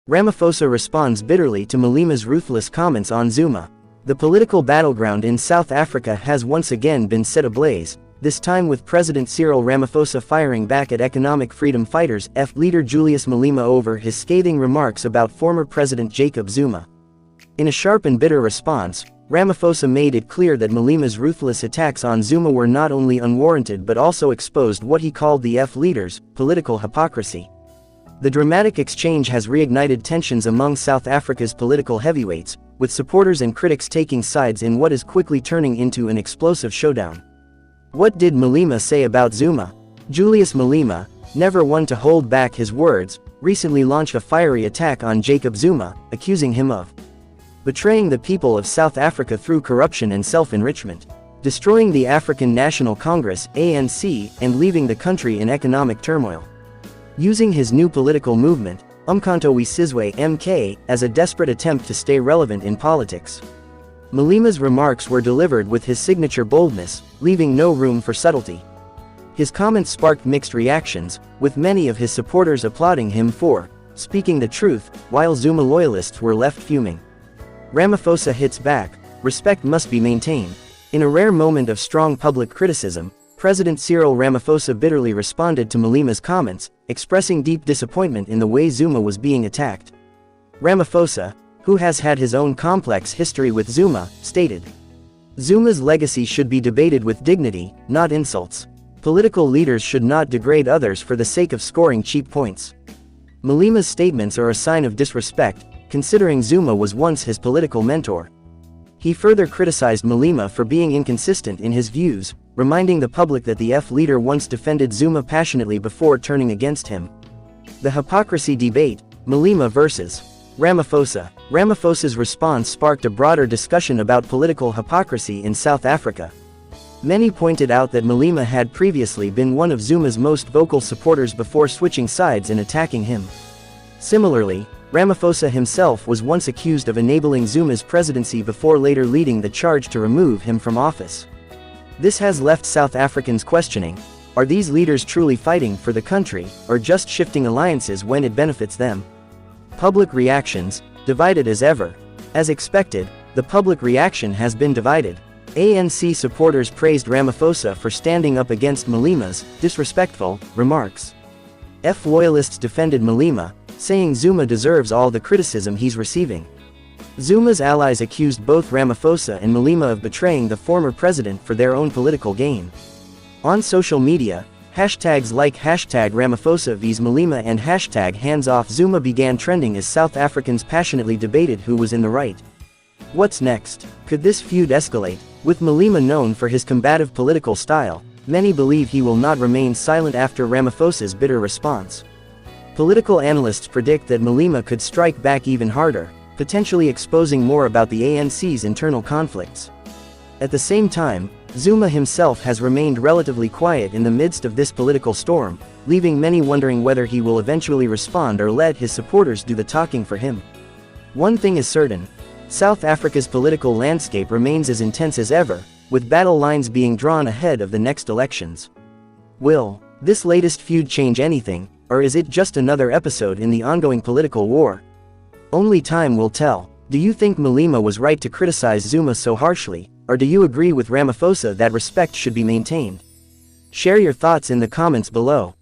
Ramaphosa responds bitterly to Malema's ruthless comments on Zuma. The political battleground in South Africa has once again been set ablaze, this time with President Cyril Ramaphosa firing back at economic freedom fighters leader Julius Malema over his scathing remarks about former President Jacob Zuma. In a sharp and bitter response, Ramaphosa made it clear that Malema's ruthless attacks on Zuma were not only unwarranted but also exposed what he called the leader's political hypocrisy. The dramatic exchange has reignited tensions among South Africa's political heavyweights, with supporters and critics taking sides in what is quickly turning into an explosive showdown. What did Malema say about Zuma? Julius Malema, never one to hold back his words, recently launched a fiery attack on Jacob Zuma, accusing him of betraying the people of South Africa through corruption and self-enrichment, destroying the African National Congress (ANC) and leaving the country in economic turmoil. Using his new political movement, Umkhonto we Sizwe (MK), as a desperate attempt to stay relevant in politics. Malema's remarks were delivered with his signature boldness, leaving no room for subtlety. His comments sparked mixed reactions, with many of his supporters applauding him for speaking the truth, while Zuma loyalists were left fuming. Ramaphosa hits back, respect must be maintained. In a rare moment of strong public criticism, President Cyril Ramaphosa bitterly responded to Malema's comments, expressing deep disappointment in the way Zuma was being attacked. Ramaphosa, who has had his own complex history with Zuma, stated, "Zuma's legacy should be debated with dignity, not insults. Political leaders should not degrade others for the sake of scoring cheap points." Malema's statements are a sign of disrespect, considering Zuma was once his political mentor. He further criticized Malema for being inconsistent in his views, reminding the public that the leader once defended Zuma passionately before turning against him. The hypocrisy debate, Malema versus Ramaphosa. Ramaphosa's response sparked a broader discussion about political hypocrisy in South Africa. Many pointed out that Malema had previously been one of Zuma's most vocal supporters before switching sides and attacking him. Similarly, Ramaphosa himself was once accused of enabling Zuma's presidency before later leading the charge to remove him from office. This has left South Africans questioning, are these leaders truly fighting for the country, or just shifting alliances when it benefits them? Public reactions, divided as ever. As expected, the public reaction has been divided. ANC supporters praised Ramaphosa for standing up against Malema's disrespectful remarks. Loyalists defended Malema, saying Zuma deserves all the criticism he's receiving. Zuma's allies accused both Ramaphosa and Malema of betraying the former president for their own political gain. On social media, hashtags like #Ramaphosa vs Malema and #HandsOffZuma began trending as South Africans passionately debated who was in the right. What's next? Could this feud escalate? With Malema known for his combative political style, many believe he will not remain silent after Ramaphosa's bitter response. Political analysts predict that Malema could strike back even harder, potentially exposing more about the ANC's internal conflicts. At the same time, Zuma himself has remained relatively quiet in the midst of this political storm, leaving many wondering whether he will eventually respond or let his supporters do the talking for him. One thing is certain: South Africa's political landscape remains as intense as ever, with battle lines being drawn ahead of the next elections. Will this latest feud change anything, or is it just another episode in the ongoing political war? Only time will tell. Do you think Malema was right to criticize Zuma so harshly, or do you agree with Ramaphosa that respect should be maintained? Share your thoughts in the comments below.